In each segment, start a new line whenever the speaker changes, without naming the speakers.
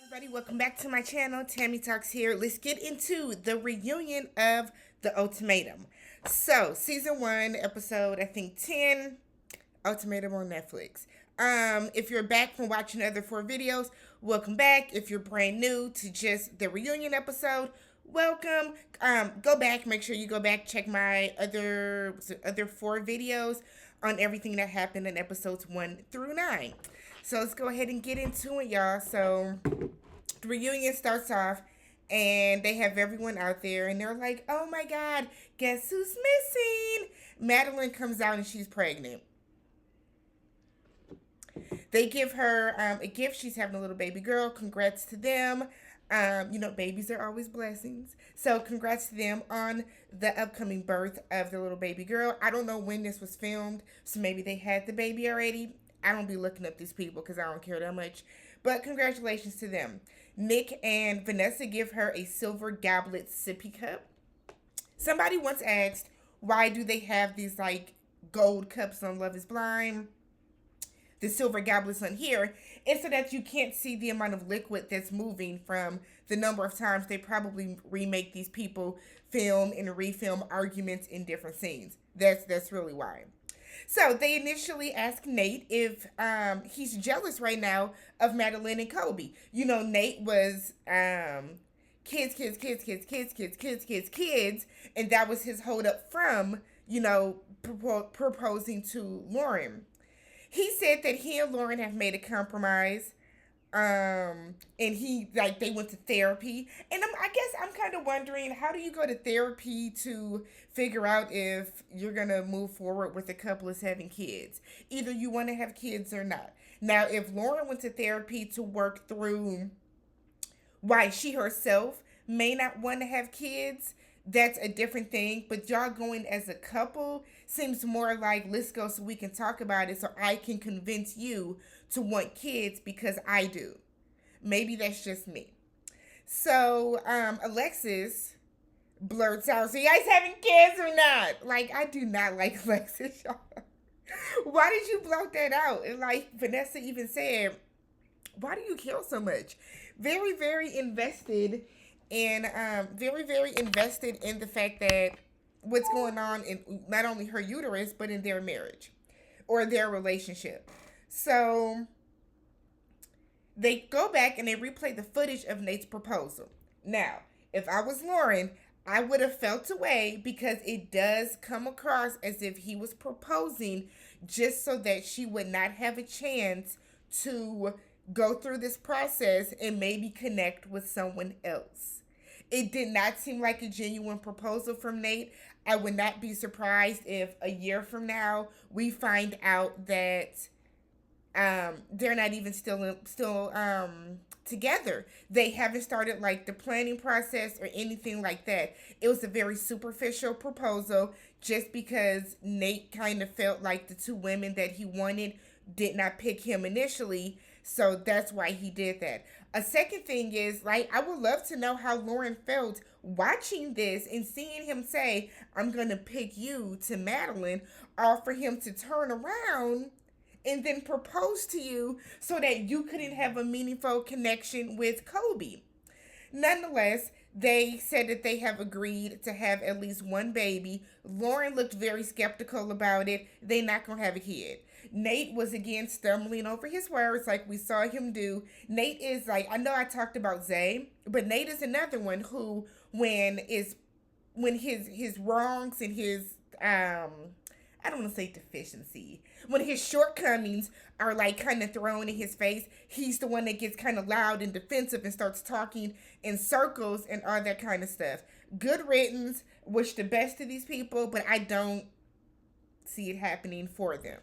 Everybody, welcome back to my channel. TammyTalks here. Let's get into the reunion of the Ultimatum. So, season 1, episode, I think 10, Ultimatum on Netflix. If you're back from watching the other 4 videos, welcome back. If you're brand new to just the reunion episode, welcome. Go back, make sure you go back, check my other 4 videos on everything that happened in episodes 1 through 9. So let's go ahead and get into it, y'all. So the reunion starts off and they have everyone out there and they're like, oh my God, guess who's missing? Madeline comes out and she's pregnant. They give her a gift. She's having a little baby girl. Congrats to them. Babies are always blessings. So congrats to them on the upcoming birth of the little baby girl. I don't know when this was filmed, so maybe they had the baby already. I don't be looking up these people because I don't care that much. But congratulations to them. Nick and Vanessa give her a silver goblet sippy cup. Somebody once asked, why do they have these like gold cups on Love is Blind? The silver goblets on here is so that you can't see the amount of liquid that's moving from the number of times they probably remake these people film and refilm arguments in different scenes. That's really why. So they initially asked Nate if he's jealous right now of Madeline and Kobe. You know, Nate was kids, and that was his hold up from, proposing to Lauren. He said that he and Lauren have made a compromise. And they went to therapy. And I guess I'm kind of wondering, how do you go to therapy to figure out if you're going to move forward with a couple is having kids? Either you want to have kids or not. Now, if Lauren went to therapy to work through why she herself may not want to have kids, that's a different thing. But y'all going as a couple seems more like, let's go so we can talk about it so I can convince you to want kids because I do. Maybe that's just me. So Alexis blurts out, so you guys having kids or not? Like, I do not like Alexis, y'all. Why did you blurt that out? And like Vanessa even said, why do you care so much? Very, very invested in the fact that what's going on in not only her uterus but in their marriage or their relationship. So they go back and they replay the footage of Nate's proposal. Now, if I was Lauren, I would have felt away because it does come across as if he was proposing just so that she would not have a chance to go through this process and maybe connect with someone else. It did not seem like a genuine proposal from Nate. I would not be surprised if a year from now we find out that they're not even still together. They haven't started like the planning process or anything like that. It was a very superficial proposal just because Nate kind of felt like the 2 women that he wanted did not pick him initially. So that's why he did that. A second thing is, like, I would love to know how Lauren felt watching this and seeing him say, I'm going to pick you to Madeline, or for him to turn around and then propose to you so that you couldn't have a meaningful connection with Kobe. Nonetheless, they said that they have agreed to have at least 1 baby. Lauren looked very skeptical about it. They're not going to have a kid. Nate was again stumbling over his words like we saw him do. Nate is like, I know I talked about Zay, but Nate is another one who when his wrongs and his I don't want to say deficiency, when his shortcomings are like kind of thrown in his face, he's the one that gets kind of loud and defensive and starts talking in circles and all that kind of stuff. Good riddance, wish the best to these people, but I don't see it happening for them.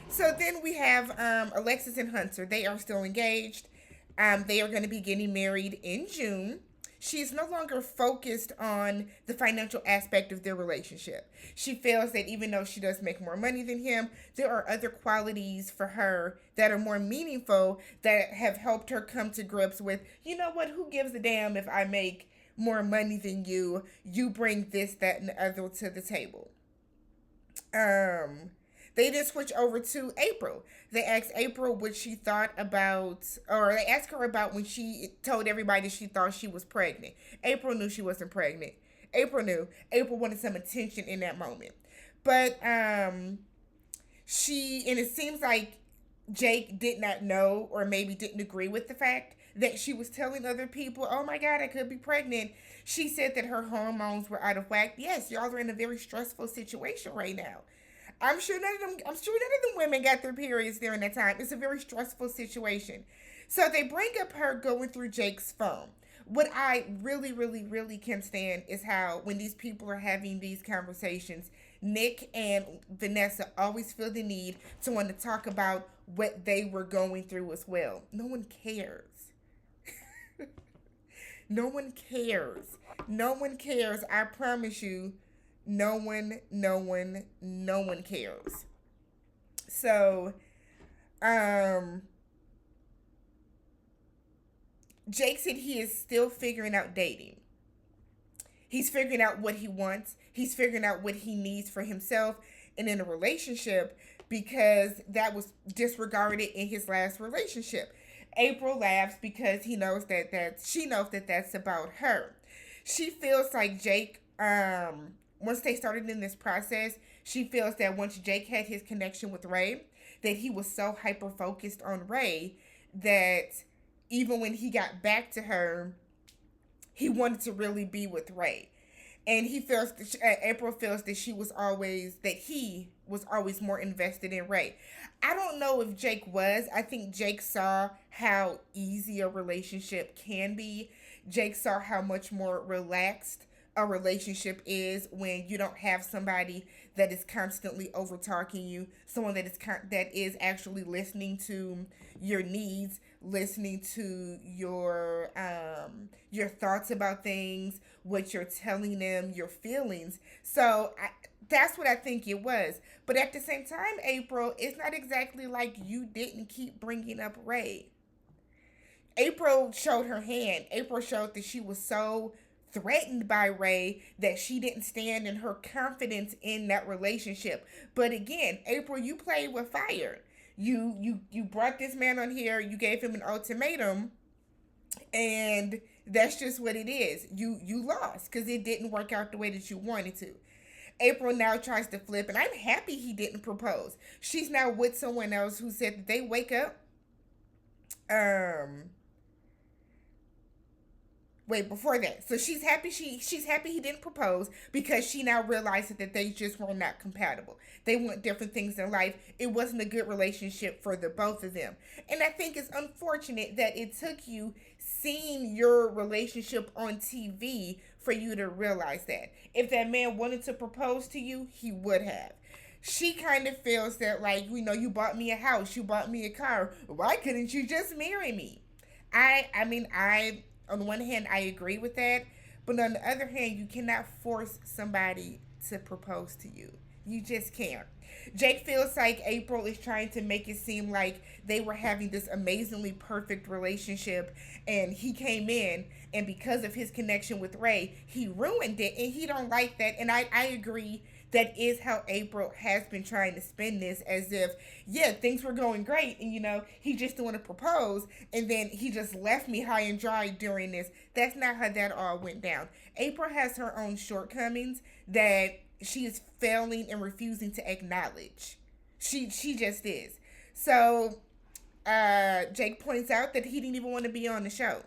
So then we have Alexis and Hunter. They are still engaged. They are going to be getting married in June. She's no longer focused on the financial aspect of their relationship. She feels that even though she does make more money than him, there are other qualities for her that are more meaningful that have helped her come to grips with, you know what, who gives a damn if I make more money than you? You bring this, that, and the other to the table. They then switch over to April. They asked April what she thought about, or they asked her about when she told everybody she thought she was pregnant. April knew she wasn't pregnant. April knew. April wanted some attention in that moment. But and it seems like Jake did not know or maybe didn't agree with the fact that she was telling other people, oh my God, I could be pregnant. She said that her hormones were out of whack. Yes, y'all are in a very stressful situation right now. I'm sure none of them women got their periods during that time. It's a very stressful situation. So they bring up her going through Jake's phone. What I really, really, really can't stand is how when these people are having these conversations, Nick and Vanessa always feel the need to want to talk about what they were going through as well. No one cares. No one cares. No one cares. I promise you, no one cares. So, um, Jake said he is still figuring out dating. He's figuring out what he wants. He's figuring out what he needs for himself and in a relationship because that was disregarded in his last relationship. April laughs because he knows that she knows that that's about her. She feels like Jake once they started in this process, she feels that once Jake had his connection with Ray, that he was so hyper focused on Ray that even when he got back to her, he wanted to really be with Ray. And he feels that April feels that he was always more invested in Ray. I don't know if Jake was. I think Jake saw how easy a relationship can be. Jake saw how much more relaxed a relationship is when you don't have somebody that is constantly over talking you, someone that is actually listening to your needs, listening to your thoughts about things, what you're telling them, your feelings. That's what I think it was. But at the same time, April, it's not exactly like you didn't keep bringing up Ray. April showed her hand. April showed that she was so threatened by Ray that she didn't stand in her confidence in that relationship. But again, April, you played with fire. You brought this man on here, you gave him an ultimatum, and that's just what it is. You lost because it didn't work out the way that you wanted to. April now tries to flip, and I'm happy he didn't propose. She's now with someone else who said that they wake up. Wait, before that. So she's happy he didn't propose because she now realizes that they just were not compatible. They want different things in life. It wasn't a good relationship for the both of them. And I think it's unfortunate that it took you seeing your relationship on TV for you to realize that. If that man wanted to propose to you, he would have. She kind of feels that, like, you bought me a house, you bought me a car. Why couldn't you just marry me? I on one hand, I agree with that, but on the other hand, you cannot force somebody to propose to you. You just can't. Jake feels like April is trying to make it seem like they were having this amazingly perfect relationship, and he came in, and because of his connection with Ray, he ruined it, and he don't like that. And I agree. That is how April has been trying to spin this, as if, yeah, things were going great, and he just didn't want to propose, and then he just left me high and dry during this. That's not how that all went down. April has her own shortcomings that she is failing and refusing to acknowledge. She just is. So Jake points out that he didn't even want to be on the show,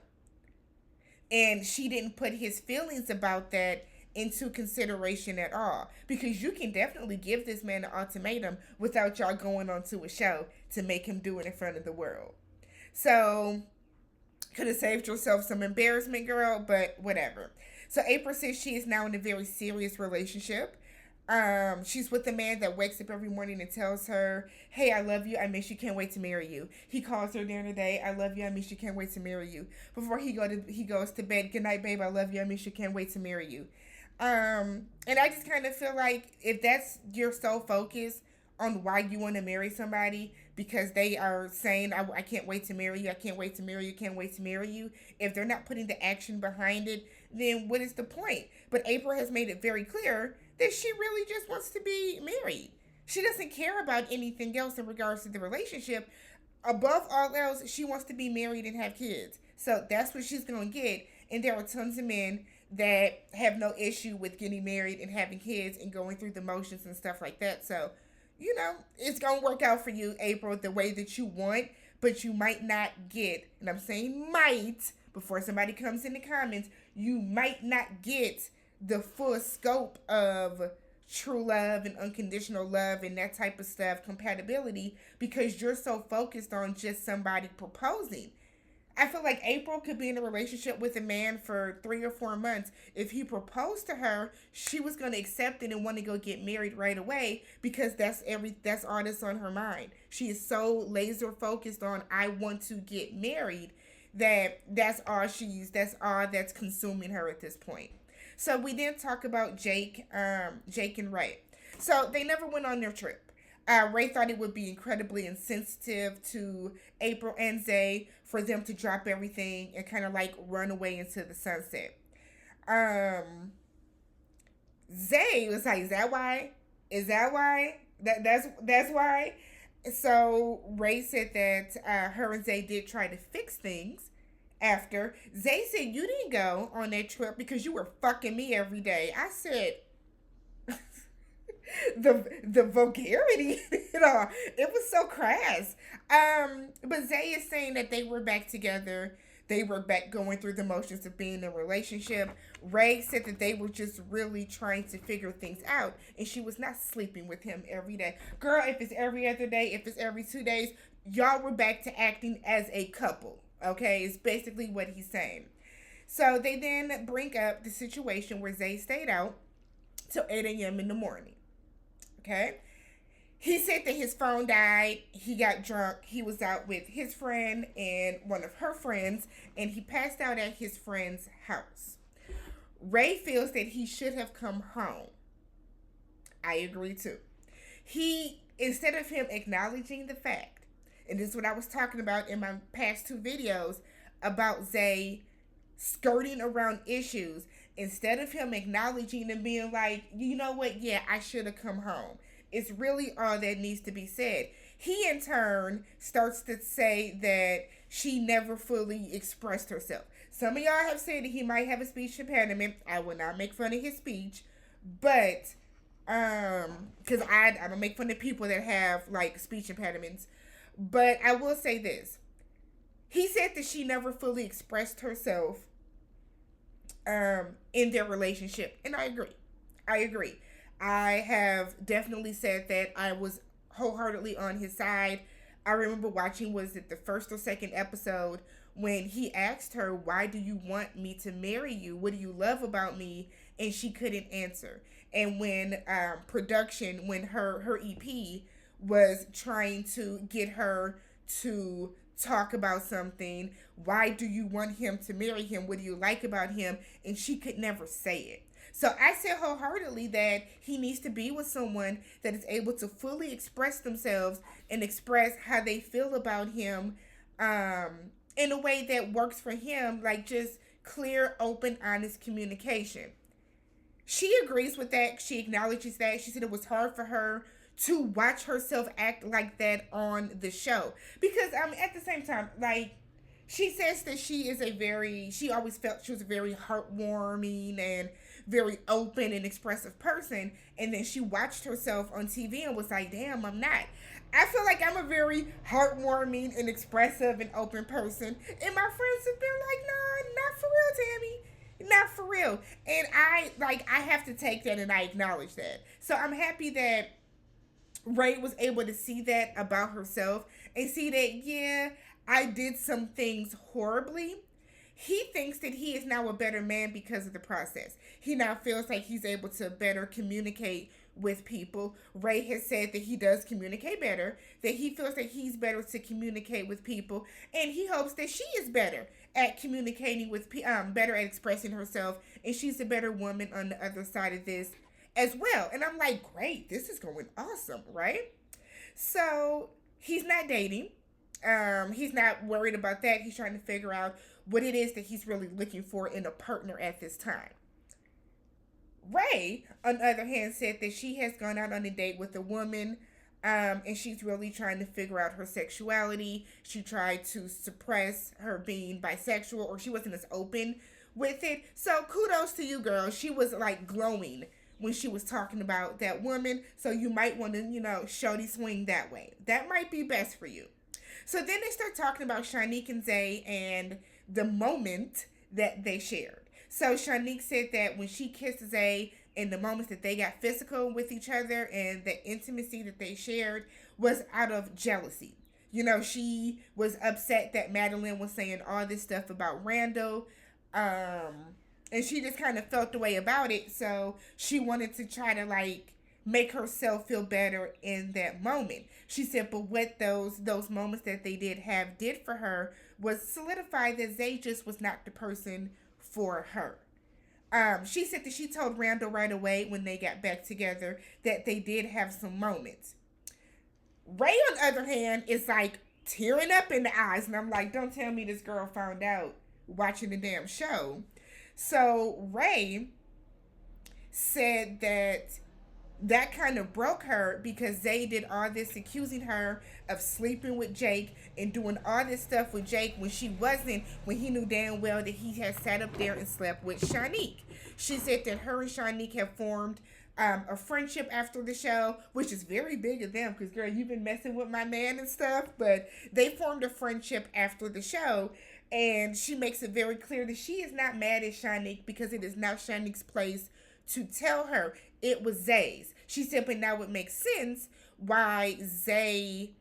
and she didn't put his feelings about that into consideration at all, because you can definitely give this man an ultimatum without y'all going onto a show to make him do it in front of the world. So could have saved yourself some embarrassment, girl, but whatever. So April says she is now in a very serious relationship. She's with a man that wakes up every morning and tells her, hey, I love you, I miss you, can't wait to marry you. He calls her during the day, I love you, I miss you, can't wait to marry you. Before he goes to bed, good night, babe, I love you, I miss you, can't wait to marry you. And I just kind of feel like if that's your sole focus on why you want to marry somebody, because they are saying, I can't wait to marry you, I can't wait to marry you, can't wait to marry you, if they're not putting the action behind it, then what is the point? But April has made it very clear that she really just wants to be married. She doesn't care about anything else in regards to the relationship. Above all else, she wants to be married and have kids. So that's what she's going to get. And there are tons of men that have no issue with getting married and having kids and going through the motions and stuff like that. So, it's going to work out for you, April, the way that you want, but you might not get, and I'm saying might, before somebody comes in the comments, you might not get the full scope of true love and unconditional love and that type of stuff, compatibility, because you're so focused on just somebody proposing. I feel like April could be in a relationship with a man for 3 or 4 months. If he proposed to her, she was going to accept it and want to go get married right away, because that's all that's on her mind. She is so laser focused on, I want to get married, that's all that's consuming her at this point. So we then talk about Jake and Ray. So they never went on their trip. Ray thought it would be incredibly insensitive to April and Zay for them to drop everything and kind of like run away into the sunset. Zay was like, "Is that why? Is that why? That's why." So Ray said that her and Zay did try to fix things. After Zay said, "You didn't go on that trip because you were fucking me every day." I said, the vulgarity, it was so crass. But Zay is saying that they were back together. They were back going through the motions of being in a relationship. Ray said that they were just really trying to figure things out, and she was not sleeping with him every day. Girl, if it's every other day, if it's every 2 days, y'all were back to acting as a couple. Okay, is basically what he's saying. So they then bring up the situation where Zay stayed out till 8 a.m. in the morning. Okay. He said that his phone died. He got drunk. He was out with his friend and one of her friends, and he passed out at his friend's house. Ray feels that he should have come home. I agree too. Instead of him acknowledging the fact, and this is what I was talking about in my past 2 videos about Zay skirting around issues, instead of him acknowledging and being like, you know what, yeah, I should have come home. It's really all that needs to be said. He, in turn, starts to say that she never fully expressed herself. Some of y'all have said that he might have a speech impediment. I will not make fun of his speech, but, because I don't make fun of people that have, like, speech impediments. But I will say this. He said that she never fully expressed herself in their relationship. And I agree. I have definitely said that. I was wholeheartedly on his side. I remember watching, was it the first or second episode, when he asked her, why do you want me to marry you? What do you love about me? And she couldn't answer. And when production, when her EP was trying to get her to talk about something, why do you want him to marry him? What do you like about him? And she could never say it. So I said wholeheartedly that he needs to be with someone that is able to fully express themselves and express how they feel about him in a way that works for him, like just clear, open, honest communication. She agrees with that. She acknowledges that. She said it was hard for her to watch herself act like that on the show. Because at the same time, like, she says that she always felt she was a very heartwarming and very open and expressive person. And then she watched herself on TV and was like, damn, I'm not. I feel like I'm a very heartwarming and expressive and open person. And my friends have been like, nah, not for real, Tammy. Not for real. And I have to take that, and I acknowledge that. So I'm happy that Ray was able to see that about herself and see that, yeah, I did some things horribly. He thinks that he is now a better man because of the process. He now feels like he's able to better communicate with people. Ray has said that he does communicate better, that he feels that he's better to communicate with people, and he hopes that she is better at communicating with better at expressing herself, and she's a better woman on the other side of this as well. And I'm like, great, this is going awesome, right? So he's not dating. He's not worried about that. He's trying to figure out what it is that he's really looking for in a partner at this time. Ray, on the other hand, said that she has gone out on a date with a woman, and she's really trying to figure out her sexuality. She tried to suppress her being bisexual, or she wasn't as open with it. So kudos to you, girl. She was like glowing when she was talking about that woman. So you might want to, shorty swing that way. That might be best for you. So then they start talking about Shanique and Zay and the moment that they shared. So Shanique said that when she kissed Zay and the moments that they got physical with each other and the intimacy that they shared was out of jealousy. She was upset that Madeline was saying all this stuff about Randall. And she just kind of felt the way about it. So she wanted to try to make herself feel better in that moment. She said, but what those moments that they did for her was solidify that Zay just was not the person for her. She said that she told Randall right away when they got back together that they did have some moments. Ray, on the other hand, is like tearing up in the eyes, and I'm like, don't tell me this girl found out watching the damn show. So Ray said that kind of broke her because Zay did all this accusing her of sleeping with Jake and doing all this stuff with Jake when he knew damn well that he had sat up there and slept with Shanique. She said that her and Shanique have formed a friendship after the show, which is very big of them because, girl, you've been messing with my man and stuff, but they formed a friendship after the show. And she makes it very clear that she is not mad at Shanique because it is now Shanique's place to tell her it was Zay's. She said, but now it makes sense why Zay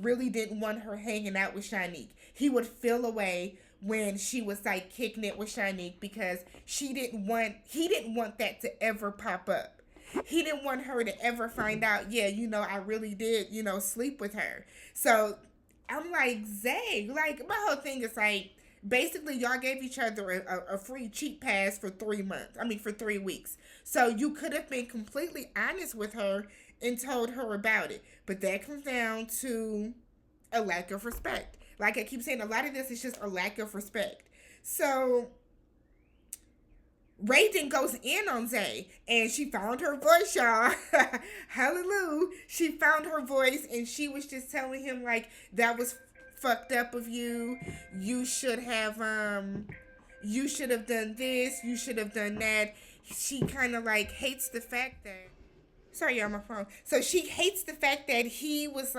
really didn't want her hanging out with Shanique. He would feel away when she was kicking it with Shanique because he didn't want that to ever pop up. He didn't want her to ever find out, I really did, sleep with her. So I'm like, Zay, my whole thing is basically y'all gave each other a free cheap pass for 3 months. For 3 weeks. So you could have been completely honest with her and told her about it. But that comes down to a lack of respect. Like I keep saying, a lot of this is just a lack of respect. So Raiden goes in on Zay, and she found her voice, y'all. Hallelujah. She found her voice, and she was just telling him, that was fucked up of you. You should have done this. You should have done that. She kind of, hates the fact that... Sorry, on my phone. So she hates the fact that he was,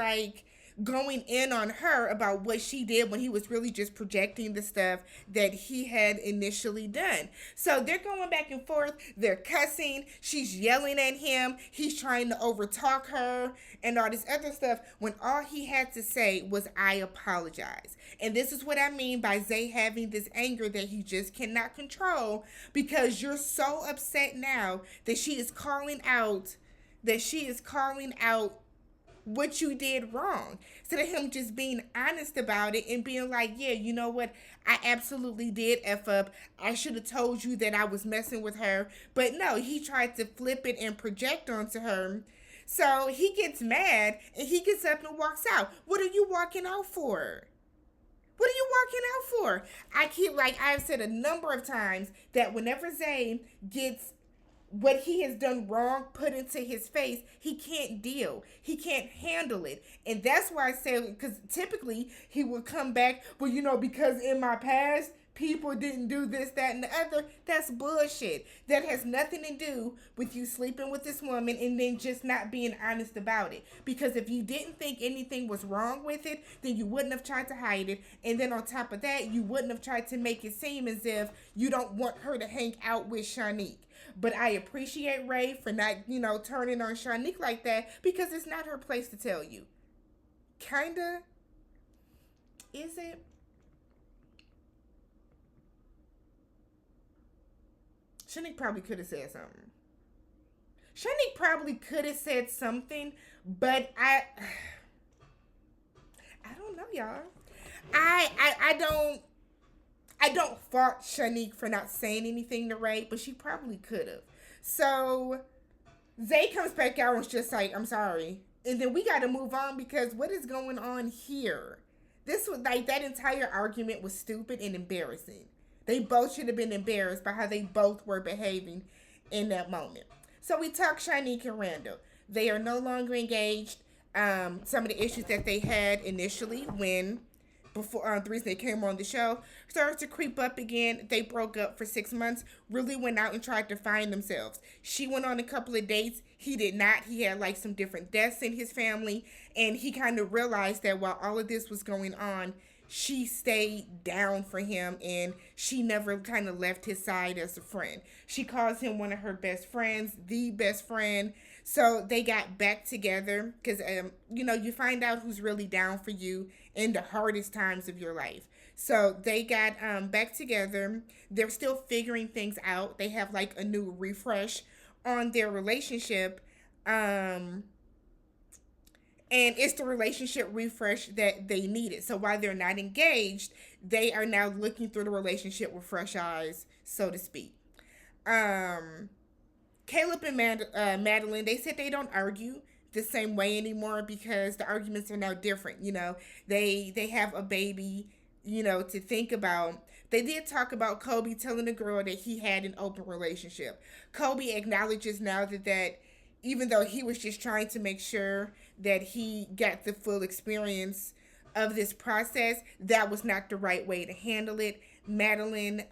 going in on her about what she did when he was really just projecting the stuff that he had initially done. So they're going back and forth. They're cussing. She's yelling at him. He's trying to overtalk her and all this other stuff when all he had to say was, I apologize. And this is what I mean by Zay having this anger that he just cannot control because you're so upset now that she is calling out what you did wrong. Instead of him just being honest about it and being like, yeah, you know what? I absolutely did F up. I should have told you that I was messing with her. But no, he tried to flip it and project onto her. So he gets mad and he gets up and walks out. What are you walking out for? What are you walking out for? I've said a number of times that whenever Zay gets what he has done wrong put into his face, he can't deal. He can't handle it. And that's why I say, because typically he would come back, well, because in my past, people didn't do this, that, and the other. That's bullshit. That has nothing to do with you sleeping with this woman and then just not being honest about it. Because if you didn't think anything was wrong with it, then you wouldn't have tried to hide it. And then on top of that, you wouldn't have tried to make it seem as if you don't want her to hang out with Shanique. But I appreciate Ray for not, turning on Shanique like that because it's not her place to tell you. Kinda. Is it? Shanique probably could have said something. Shanique probably could have said something, but I don't know, y'all. I don't fault Shanique for not saying anything to Ray, but she probably could have. So Zay comes back out and is just like, I'm sorry. And then we got to move on because what is going on here? This was that entire argument was stupid and embarrassing. They both should have been embarrassed by how they both were behaving in that moment. So we talk Shanique and Randall. They are no longer engaged. Some of the issues that they had initially when before the reason they came on the show started to creep up again. They broke up for 6 months, really went out and tried to find themselves. She went on a couple of dates. He did not. He had like some different deaths in his family, and he kind of realized that while all of this was going on, she stayed down for him, and she never kind of left his side as a friend. She calls him one of her best friends, the best friend. So they got back together because, you find out who's really down for you in the hardest times of your life. So they got back together. They're still figuring things out. They have like a new refresh on their relationship. And it's the relationship refresh that they needed. So while they're not engaged, they are now looking through the relationship with fresh eyes, so to speak. Caleb and Madeline, they said they don't argue the same way anymore because the arguments are now different. They have a baby, to think about. They did talk about Kobe telling the girl that he had an open relationship. Kobe acknowledges now that even though he was just trying to make sure that he got the full experience of this process, that was not the right way to handle it. Madeline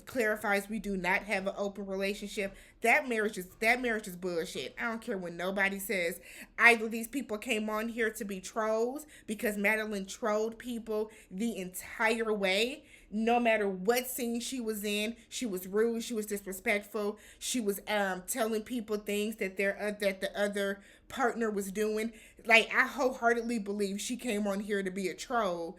clarifies we do not have an open relationship. That marriage is bullshit. I don't care what nobody says. Either these people came on here to be trolls, because Madeline trolled people the entire way. No matter what scene she was in, she was rude, she was disrespectful, she was telling people things that that the other partner was doing. Like, I wholeheartedly believe she came on here to be a troll.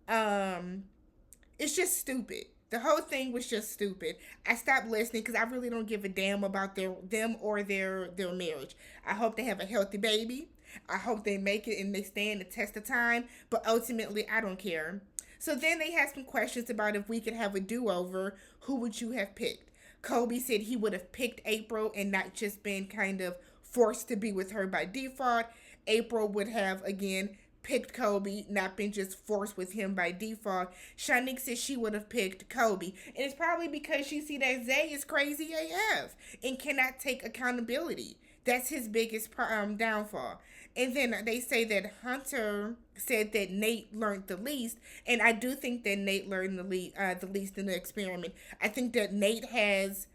It's just stupid. The whole thing was just stupid. I stopped listening because I really don't give a damn about them or their marriage. I hope they have a healthy baby. I hope they make it and they stand the test of time. But ultimately, I don't care. So then they had some questions about if we could have a do-over, who would you have picked? Kobe said he would have picked April and not just been kind of forced to be with her by default. April would have, again, picked Kobe, not been just forced with him by default. Shanique said she would have picked Kobe. And it's probably because she see that Zay is crazy AF and cannot take accountability. That's his biggest downfall. And then they say that Hunter said that Nate learned the least, and I do think that Nate learned the least in the experiment. I think that Nate has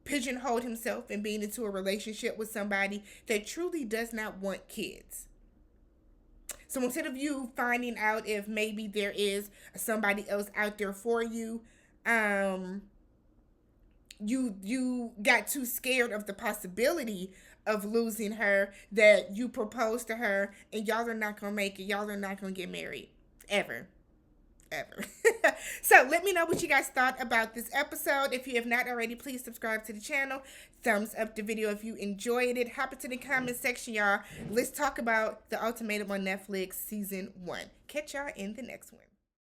pigeonholed himself in being into a relationship with somebody that truly does not want kids. So instead of you finding out if maybe there is somebody else out there for you, you got too scared of the possibility of losing her that you proposed to her, and y'all are not gonna make it. Y'all are not gonna get married ever. So let me know what you guys thought about this episode. If you have not already, please subscribe to the channel. Thumbs up the video if you enjoyed it. Hop into the comment section, y'all. Let's talk about the Ultimatum on Netflix season 1. Catch y'all in the next one.